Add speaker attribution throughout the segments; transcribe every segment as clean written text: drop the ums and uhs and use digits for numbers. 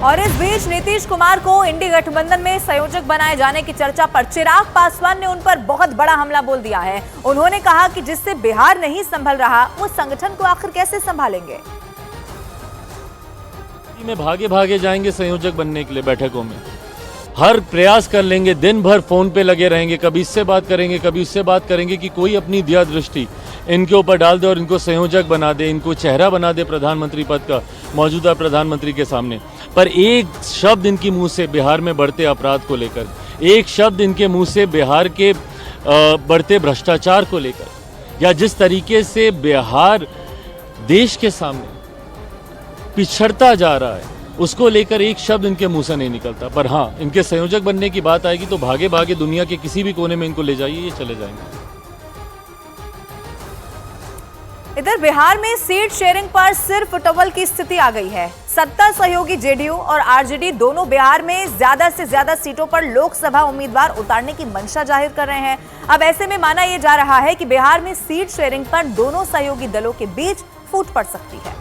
Speaker 1: और इस बीच नीतीश कुमार को इंडी गठबंधन में संयोजक बनाए जाने की चर्चा पर चिराग पासवान ने उन पर बहुत बड़ा हमला बोल दिया है। उन्होंने कहा कि जिससे बिहार नहीं संभल रहा वो संगठन को आखिर कैसे संभालेंगे।
Speaker 2: में भागे भागे जाएंगे संयोजक बनने के लिए, बैठकों में हर प्रयास कर लेंगे, दिन भर फोन पे लगे रहेंगे, कभी इससे बात करेंगे कभी उससे बात करेंगे कि कोई अपनी दिया दृष्टि इनके ऊपर डाल दे और इनको संयोजक बना दे, इनको चेहरा बना दे प्रधानमंत्री पद का मौजूदा प्रधानमंत्री के सामने। पर एक शब्द इनकी मुंह से बिहार में बढ़ते अपराध को लेकर, एक शब्द इनके मुंह से बिहार के बढ़ते भ्रष्टाचार को लेकर, या जिस तरीके से बिहार देश के सामने पिछड़ता जा रहा है उसको लेकर एक शब्द इनके मुंह से नहीं निकलता। पर हाँ, इनके संयोजक बनने की बात आएगी तो भागे भागे दुनिया के किसी भी कोने में इनको ले जाइए, ये चले जाएंगे।
Speaker 1: इधर बिहार में सीट शेयरिंग पर सिर्फ टवल की स्थिति आ गई है। सत्ता सहयोगी जेडीयू और आरजेडी दोनों बिहार में ज्यादा से ज्यादा सीटों पर लोकसभा उम्मीदवार उतारने की मंशा जाहिर कर रहे हैं। अब ऐसे में माना यह जा रहा है कि बिहार में सीट शेयरिंग पर दोनों सहयोगी दलों के बीच फूट पड़ सकती है।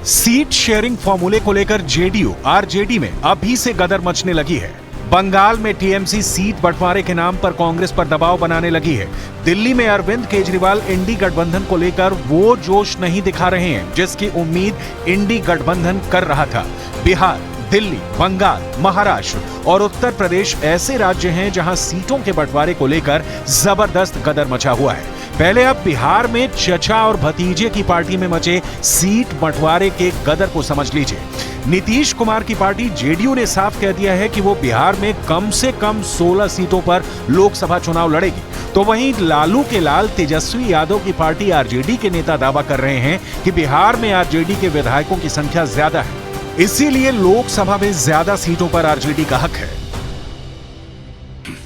Speaker 3: सीट शेयरिंग फॉर्मूले को लेकर जेडीयू आरजेडी में अभी से गदर मचने लगी है। बंगाल में टीएमसी सीट बंटवारे के नाम पर कांग्रेस पर दबाव बनाने लगी है। दिल्ली में अरविंद केजरीवाल इंडी गठबंधन को लेकर वो जोश नहीं दिखा रहे हैं जिसकी उम्मीद इंडी गठबंधन कर रहा था। बिहार, दिल्ली, बंगाल, महाराष्ट्र और उत्तर प्रदेश ऐसे राज्य हैं जहां सीटों के बंटवारे को लेकर जबरदस्त गदर मचा हुआ है। पहले अब बिहार में चचा और भतीजे की पार्टी में मचे सीट बंटवारे के गदर को समझ लीजिए। नीतीश कुमार की पार्टी जेडीयू ने साफ कह दिया है कि वो बिहार में कम से कम 16 सीटों पर लोकसभा चुनाव लड़ेगी। तो वहीं लालू के लाल तेजस्वी यादव की पार्टी आरजेडी के नेता दावा कर रहे हैं कि बिहार में आरजेडी के विधायकों की संख्या ज्यादा है, इसीलिए लोकसभा में ज्यादा सीटों पर आरजेडी का हक है।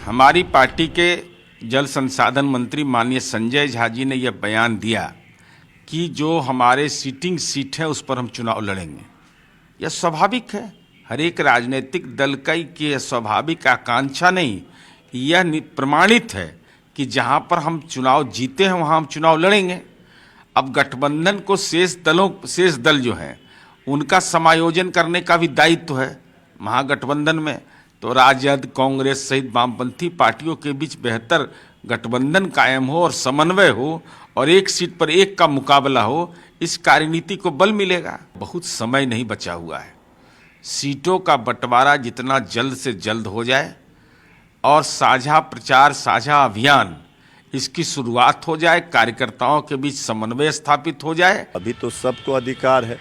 Speaker 4: हमारी पार्टी के जल संसाधन मंत्री माननीय संजय झा जी ने यह बयान दिया कि जो हमारे सीटिंग सीट है उस पर हम चुनाव लड़ेंगे। यह स्वाभाविक है, हर एक राजनीतिक दल की स्वाभाविक आकांक्षा नहीं, यह प्रमाणित है कि जहां पर हम चुनाव जीते हैं वहां हम चुनाव लड़ेंगे। अब गठबंधन को शेष दल जो हैं उनका समायोजन करने का भी दायित्व है। महागठबंधन में तो राजद, कांग्रेस सहित वामपंथी पार्टियों के बीच बेहतर गठबंधन कायम हो और समन्वय हो और एक सीट पर एक का मुकाबला हो, इस कार्यनीति को बल मिलेगा। बहुत समय नहीं बचा हुआ है। सीटों का बंटवारा जितना जल्द से जल्द हो जाए और साझा प्रचार, साझा अभियान इसकी शुरुआत हो जाए, कार्यकर्ताओं के बीच समन्वय स्थापित हो जाए।
Speaker 5: अभी तो सबको अधिकार है,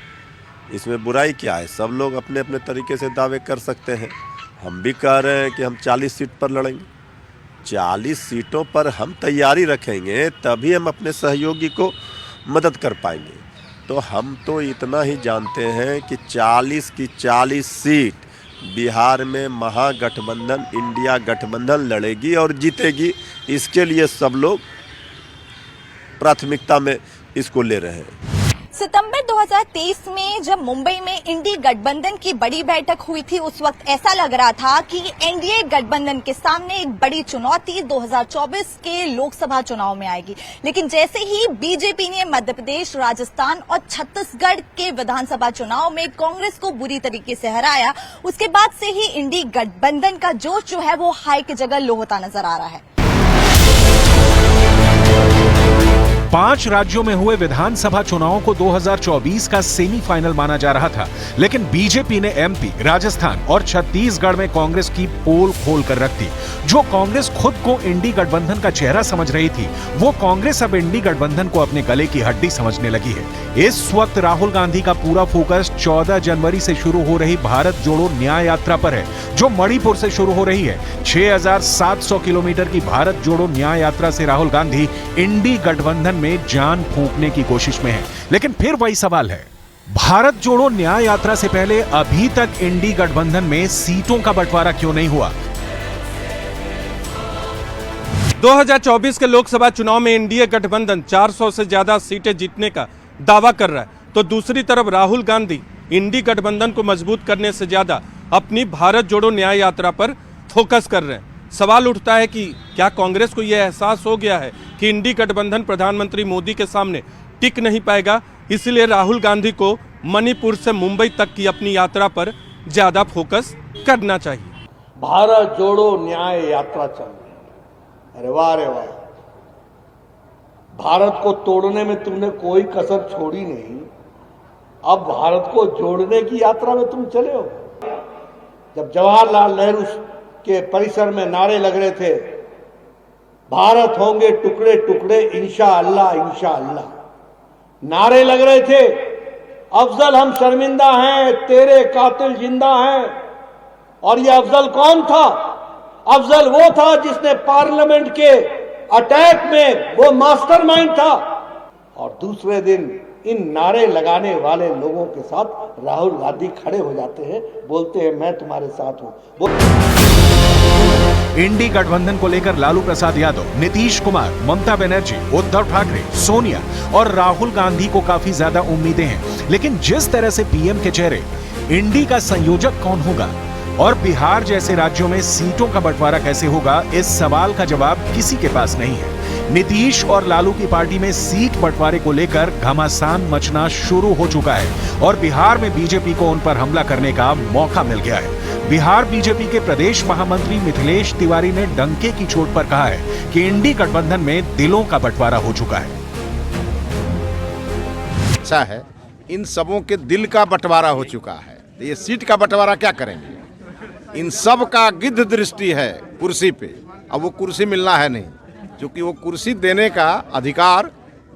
Speaker 5: इसमें बुराई क्या है? सब लोग अपने अपने तरीके से दावे कर सकते हैं। हम भी कह रहे हैं कि हम 40 सीट पर लड़ेंगे। 40 सीटों पर हम तैयारी रखेंगे तभी हम अपने सहयोगी को मदद कर पाएंगे। तो हम तो इतना ही जानते हैं कि 40 की 40 सीट बिहार में महागठबंधन इंडिया गठबंधन लड़ेगी और जीतेगी। इसके लिए सब लोग प्राथमिकता में इसको ले रहे हैं।
Speaker 6: सितंबर 2023 में जब मुंबई में इंडी गठबंधन की बड़ी बैठक हुई थी, उस वक्त ऐसा लग रहा था कि एनडीए गठबंधन के सामने एक बड़ी चुनौती 2024 के लोकसभा चुनाव में आएगी। लेकिन जैसे ही बीजेपी ने मध्य प्रदेश, राजस्थान और छत्तीसगढ़ के विधानसभा चुनाव में कांग्रेस को बुरी तरीके से हराया, उसके बाद से ही इंडी गठबंधन का जोश जो है वो हाई की जगह लो होता नजर आ रहा है।
Speaker 3: 5 राज्यों में हुए विधानसभा चुनावों को 2024 का सेमीफाइनल माना जा रहा था, लेकिन बीजेपी ने एमपी, राजस्थान और छत्तीसगढ़ में कांग्रेस की पोल खोल कर रख दी। जो कांग्रेस खुद को इंडी गठबंधन का चेहरा समझ रही थी, वो कांग्रेस अब इंडी गठबंधन को अपने गले की हड्डी समझने लगी है। इस वक्त राहुल गांधी का पूरा फोकस 14 जनवरी से शुरू हो रही भारत जोड़ो न्याय यात्रा पर है, जो मणिपुर से शुरू हो रही है। 6700 किलोमीटर की भारत जोड़ो न्याय यात्रा से राहुल गांधी इंडी गठबंधन में जान फूंकने की कोशिश में है। लेकिन फिर वही सवाल है, भारत जोड़ो न्याय यात्रा से पहले अभी तक इंडी गठबंधन में सीटों का बंटवारा क्यों नहीं हुआ?
Speaker 7: 2024 के लोकसभा चुनाव में एनडीए गठबंधन 400 से ज्यादा सीटें जीतने का दावा कर रहा है, तो दूसरी तरफ राहुल गांधी इंडी गठबंधन को मजबूत करने से ज्यादा अपनी भारत जोड़ो न्याय यात्रा पर फोकस कर रहे हैं। सवाल उठता है कि क्या कांग्रेस को यह एहसास हो गया है कि इंडी गठबंधन प्रधानमंत्री मोदी के सामने टिक नहीं पाएगा, इसलिए राहुल गांधी को मणिपुर से मुंबई तक की अपनी यात्रा पर ज्यादा फोकस करना चाहिए।
Speaker 8: भारत जोड़ो न्याय यात्रा चल रही है। अरे वाह रे वाह, भारत को तोड़ने में तुमने कोई कसर छोड़ी नहीं, अब भारत को जोड़ने की यात्रा में तुम चले हो। जब जवाहरलाल नेहरू के परिसर में नारे लग रहे थे, भारत होंगे टुकड़े टुकड़े इंशाअल्लाह इंशाअल्लाह, नारे लग रहे थे, अफजल हम शर्मिंदा हैं, तेरे कातिल जिंदा हैं। और ये अफजल कौन था? अफजल वो था जिसने पार्लियामेंट के अटैक में वो मास्टरमाइंड था। और दूसरे दिन इन नारे लगाने वाले लोगों के साथ राहुल गांधी खड़े हो जाते हैं, बोलते हैं मैं तुम्हारे साथ हूं।
Speaker 3: इंडी गठबंधन को लेकर लालू प्रसाद यादव, नीतीश कुमार, ममता बनर्जी, उद्धव ठाकरे, सोनिया और राहुल गांधी को काफी ज्यादा उम्मीदें हैं। लेकिन जिस तरह से पीएम के चेहरे, इंडी का संयोजक कौन होगा और बिहार जैसे राज्यों में सीटों का बंटवारा कैसे होगा, इस सवाल का जवाब किसी के पास नहीं है। नीतीश और लालू की पार्टी में सीट बंटवारे को लेकर घमासान मचना शुरू हो चुका है और बिहार में बीजेपी को उन पर हमला करने का मौका मिल गया है। बिहार बीजेपी के प्रदेश महामंत्री मिथिलेश तिवारी ने डंके की चोट पर कहा है कि इंडी गठबंधन में दिलों का बंटवारा हो चुका है।
Speaker 9: अच्छा है, इन सबों के दिल का बंटवारा हो चुका है, तो ये सीट का बंटवारा क्या करेंगे? इन सब का गिद्ध दृष्टि है कुर्सी पे। अब वो कुर्सी मिलना है नहीं, क्योंकि वो कुर्सी देने का अधिकार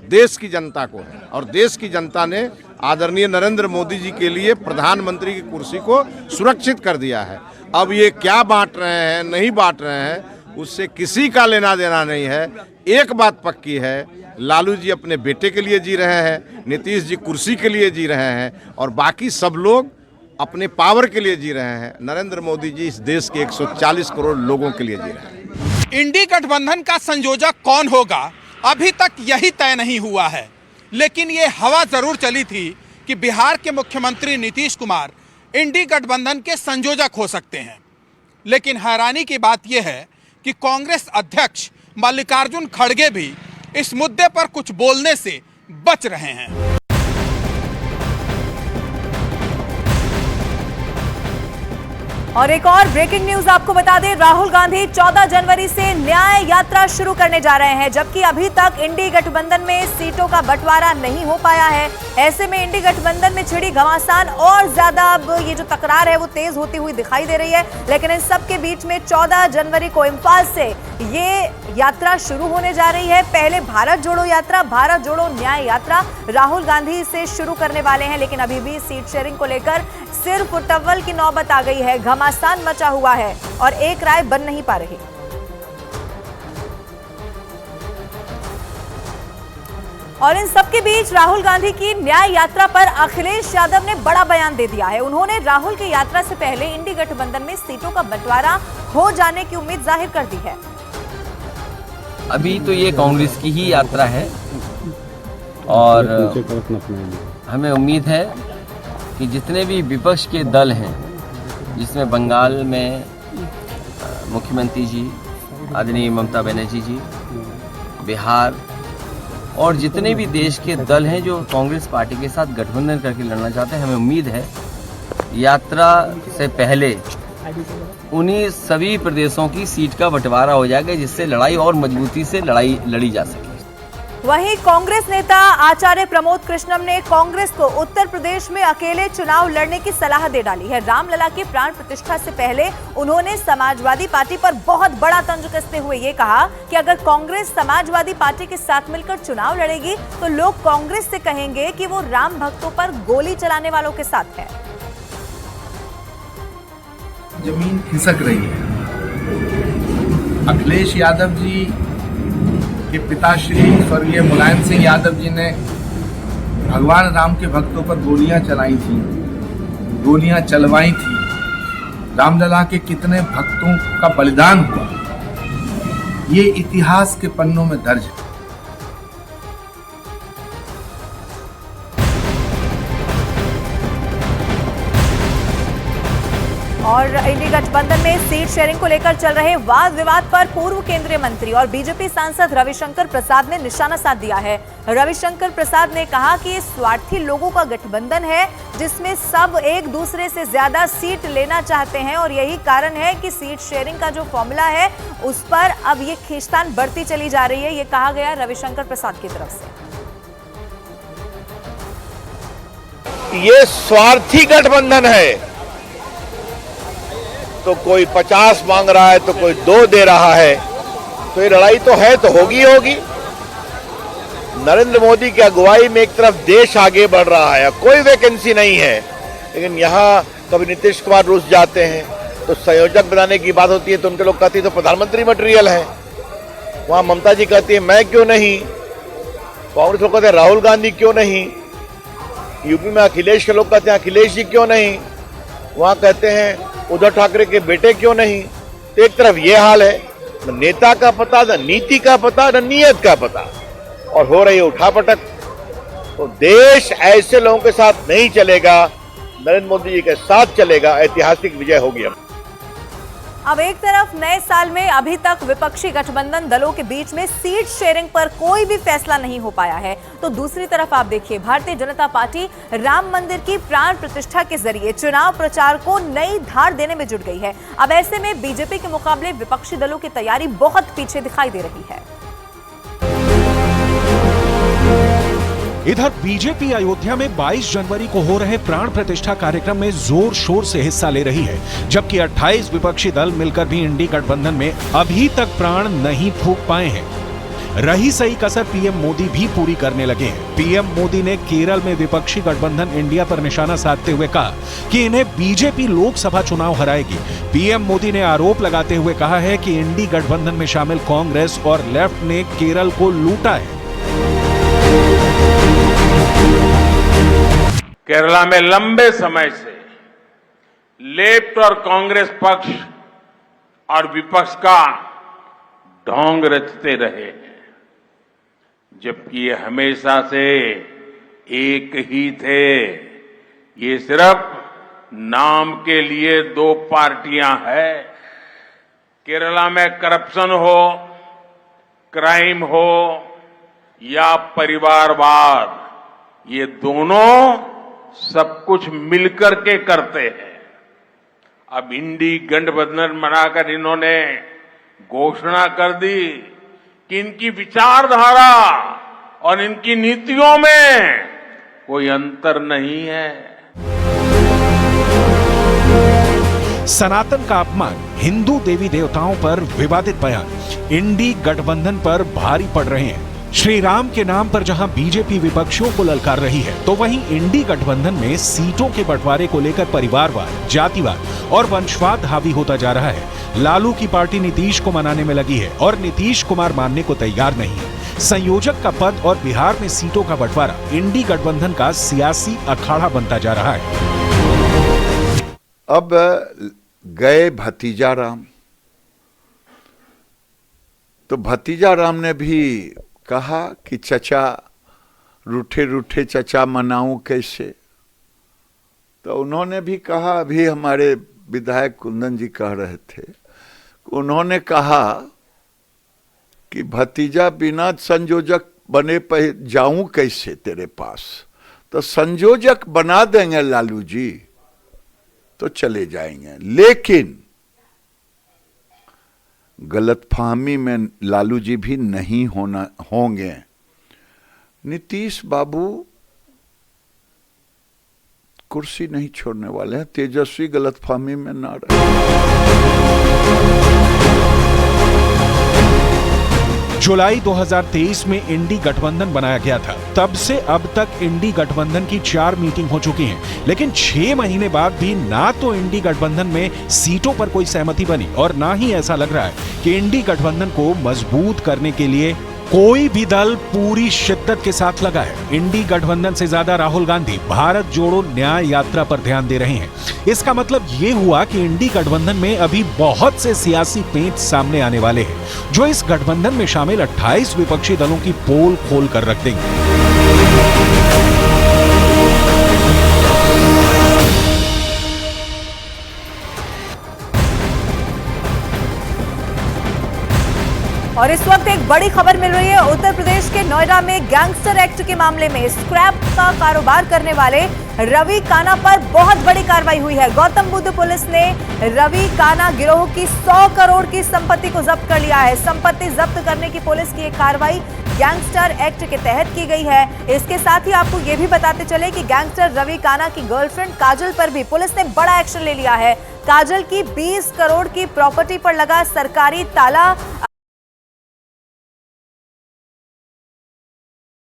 Speaker 9: देश की जनता को है और देश की जनता ने आदरणीय नरेंद्र मोदी जी के लिए प्रधानमंत्री की कुर्सी को सुरक्षित कर दिया है। अब ये क्या बांट रहे हैं नहीं बांट रहे हैं, उससे किसी का लेना देना नहीं है। एक बात पक्की है, लालू जी अपने बेटे के लिए जी रहे हैं, नीतीश जी कुर्सी के लिए जी रहे हैं और बाकी सब लोग अपने पावर के लिए जी रहे हैं। नरेंद्र मोदी जी इस देश के 140 करोड़ लोगों के लिए जी रहे हैं।
Speaker 10: इंडी गठबंधन का संयोजक कौन होगा अभी तक यही तय नहीं हुआ है, लेकिन ये हवा जरूर चली थी कि बिहार के मुख्यमंत्री नीतीश कुमार इंडी गठबंधन के संयोजक हो सकते हैं। लेकिन हैरानी की बात यह है कि कांग्रेस अध्यक्ष मल्लिकार्जुन खड़गे भी इस मुद्दे पर कुछ बोलने से बच रहे हैं।
Speaker 1: और एक और ब्रेकिंग न्यूज आपको बता दें, राहुल गांधी 14 जनवरी से न्याय यात्रा शुरू करने जा रहे हैं, जबकि अभी तक इंडी गठबंधन में सीटों का बंटवारा नहीं हो पाया है। ऐसे में इंडी गठबंधन में छिड़ी घमासान और ज्यादा अब ये जो तकरार है वो तेज होती हुई दिखाई दे रही है। लेकिन इन सब के बीच में 14 जनवरी को इम्फाल से ये यात्रा शुरू होने जा रही है। पहले भारत जोड़ो यात्रा, भारत जोड़ो न्याय यात्रा राहुल गांधी इसे शुरू करने वाले हैं, लेकिन अभी भी सीट शेयरिंग को लेकर सिर्फ टव्वल की नौबत आ गई है। घमासान मचा हुआ है और एक राय बन नहीं पा रही। और इन सबके बीच राहुल गांधी की न्याय यात्रा पर अखिलेश यादव ने बड़ा बयान दे दिया है। उन्होंने राहुल की यात्रा से पहले इंडी गठबंधन में सीटों का बंटवारा हो जाने की उम्मीद जाहिर कर दी है।
Speaker 11: अभी तो ये कांग्रेस की ही यात्रा है और हमें उम्मीद है कि जितने भी विपक्ष के दल हैं, जिसमें बंगाल में मुख्यमंत्री जी आदरणीय ममता बनर्जी जी, बिहार और जितने भी देश के दल हैं जो कांग्रेस पार्टी के साथ गठबंधन करके लड़ना चाहते हैं, हमें उम्मीद है यात्रा से पहले उन्हीं सभी प्रदेशों की सीट का बंटवारा हो जाएगा, जिससे लड़ाई और मजबूती से लड़ी जा सके।
Speaker 1: वहीं कांग्रेस नेता आचार्य प्रमोद कृष्णम ने कांग्रेस को उत्तर प्रदेश में अकेले चुनाव लड़ने की सलाह दे डाली है। रामलला की प्राण प्रतिष्ठा से पहले उन्होंने समाजवादी पार्टी पर बहुत बड़ा तंज कसते हुए ये कहा कि अगर कांग्रेस समाजवादी पार्टी के साथ मिलकर चुनाव लड़ेगी तो लोग कांग्रेस से कहेंगे कि वो राम भक्तों पर गोली चलाने वालों के साथ है।
Speaker 12: जमीन खिसक रही है। अखिलेश यादव जी के पिताश्री स्वर्गीय मुलायम सिंह यादव जी ने भगवान राम के भक्तों पर गोलियां चलाई थी, गोलियां चलवाई थी। रामलला के कितने भक्तों का बलिदान हुआ, ये इतिहास के पन्नों में दर्ज है।
Speaker 1: और और इंडी गठबंधन में सीट शेयरिंग को लेकर चल रहे वाद विवाद पर पूर्व केंद्रीय मंत्री और बीजेपी सांसद रविशंकर प्रसाद ने निशाना साध दिया है। रविशंकर प्रसाद ने कहा कि ये स्वार्थी लोगों का गठबंधन है जिसमें सब एक दूसरे से ज्यादा सीट लेना चाहते हैं और यही कारण है कि सीट शेयरिंग का जो फॉर्मूला है उस पर अब ये खींचतान बढ़ती चली जा रही है। ये कहा गया रविशंकर प्रसाद की तरफ से।
Speaker 13: ये स्वार्थी गठबंधन है, तो कोई 50 मांग रहा है तो कोई 2 दे रहा है, तो ये लड़ाई तो है तो होगी होगी। नरेंद्र मोदी की अगुवाई में एक तरफ देश आगे बढ़ रहा है, कोई वैकेंसी नहीं है, लेकिन यहाँ कभी नीतीश कुमार रुस जाते हैं तो संयोजक बनाने की बात होती है तो उनके लोग कहते हैं तो प्रधानमंत्री मटेरियल है। वहाँ ममता जी कहती है मैं क्यों नहीं, कांग्रेस लोग कहते हैं राहुल गांधी क्यों नहीं, यूपी में अखिलेश के लोग कहते हैं अखिलेश जी क्यों नहीं, वहाँ कहते हैं उद्धव ठाकरे के बेटे क्यों नहीं। तो एक तरफ ये हाल है, न नेता का पता, न नीति का पता, न नीयत का पता, और हो रही है उठापटक। तो देश ऐसे लोगों के साथ नहीं चलेगा, नरेंद्र मोदी जी के साथ चलेगा। ऐतिहासिक विजय होगी।
Speaker 1: अब एक तरफ नए साल में अभी तक विपक्षी गठबंधन दलों के बीच में सीट शेयरिंग पर कोई भी फैसला नहीं हो पाया है, तो दूसरी तरफ आप देखिए भारतीय जनता पार्टी राम मंदिर की प्राण प्रतिष्ठा के जरिए चुनाव प्रचार को नई धार देने में जुट गई है। अब ऐसे में बीजेपी के मुकाबले विपक्षी दलों की तैयारी बहुत पीछे दिखाई दे रही है।
Speaker 3: इधर बीजेपी अयोध्या में 22 जनवरी को हो रहे प्राण प्रतिष्ठा कार्यक्रम में जोर शोर से हिस्सा ले रही है, जबकि 28 विपक्षी दल मिलकर भी इंडी गठबंधन में अभी तक प्राण नहीं फूंक पाए हैं। रही सही कसर पीएम मोदी भी पूरी करने लगे हैं। पीएम मोदी ने केरल में विपक्षी गठबंधन इंडिया पर निशाना साधते हुए कहा कि इन्हें बीजेपी लोकसभा चुनाव हराएगी। पीएम मोदी ने आरोप लगाते हुए कहा है कि इंडी गठबंधन में शामिल कांग्रेस और लेफ्ट ने केरल को लूटा है।
Speaker 14: केरला में लंबे समय से लेफ्ट और कांग्रेस पक्ष और विपक्ष का ढोंग रचते रहे हैं, जबकि ये हमेशा से एक ही थे। ये सिर्फ नाम के लिए 2 पार्टियां हैं। केरला में करप्शन हो, क्राइम हो या परिवारवाद, ये दोनों सब कुछ मिलकर के करते हैं। अब इंडी गठबंधन बनाकर इन्होंने घोषणा कर दी कि इनकी विचारधारा और इनकी नीतियों में कोई अंतर नहीं है।
Speaker 3: सनातन का अपमान, हिंदू देवी देवताओं पर विवादित बयान इंडी गठबंधन पर भारी पड़ रहे हैं। श्री राम के नाम पर जहां बीजेपी विपक्षियों को ललकार रही है, तो वहीं इंडी गठबंधन में सीटों के बंटवारे को लेकर परिवारवाद, जातिवाद और वंशवाद हावी होता जा रहा है। लालू की पार्टी नीतीश को मनाने में लगी है और नीतीश कुमार मानने को तैयार नहीं है। संयोजक का पद और बिहार में सीटों का बंटवारा इंडी गठबंधन का सियासी अखाड़ा बनता जा रहा है।
Speaker 15: अब गए भतीजा राम, तो भतीजा राम ने भी कहा कि चचा रूठे रूठे चचा मनाऊं कैसे। तो उन्होंने भी कहा, अभी हमारे विधायक कुंदन जी कह रहे थे, उन्होंने कहा कि भतीजा बिना संयोजक बने जाऊं कैसे तेरे पास, तो संयोजक बना देंगे लालू जी तो चले जाएंगे। लेकिन गलतफहमी में लालू जी भी नहीं होंगे। नीतीश बाबू कुर्सी नहीं छोड़ने वाले हैं, तेजस्वी गलतफहमी में ना रहे।
Speaker 3: जुलाई 2023 में इंडी गठबंधन बनाया गया था। तब से अब तक इंडी गठबंधन की 4 मीटिंग हो चुकी हैं, लेकिन 6 महीने बाद भी ना तो इंडी गठबंधन में सीटों पर कोई सहमति बनी और ना ही ऐसा लग रहा है कि इंडी गठबंधन को मजबूत करने के लिए कोई भी दल पूरी शिद्दत के साथ लगा है। इंडी गठबंधन से ज्यादा राहुल गांधी भारत जोड़ो न्याय यात्रा पर ध्यान दे रहे हैं। इसका मतलब ये हुआ कि इंडी गठबंधन में अभी बहुत से सियासी पेंच सामने आने वाले हैं, जो इस गठबंधन में शामिल 28 विपक्षी दलों की पोल खोल कर रख देंगे।
Speaker 1: और इस वक्त एक बड़ी खबर मिल रही है। उत्तर प्रदेश के नोएडा में गैंगस्टर एक्ट के मामले में स्क्रैप का कारोबार करने वाले रवि काना पर बहुत बड़ी कार्रवाई हुई है। गौतम बुद्ध पुलिस ने रवि काना गिरोह की 100 करोड़ की संपत्ति को जब्त कर लिया है। संपत्ति जब्त करने की पुलिस की एक कार्रवाई गैंगस्टर एक्ट के तहत की गई है। इसके साथ ही आपको यह भी बताते चले कि गैंगस्टर रवि काना की गर्लफ्रेंड काजल पर भी पुलिस ने बड़ा एक्शन ले लिया है। काजल की 20 करोड़ की प्रॉपर्टी पर लगा सरकारी ताला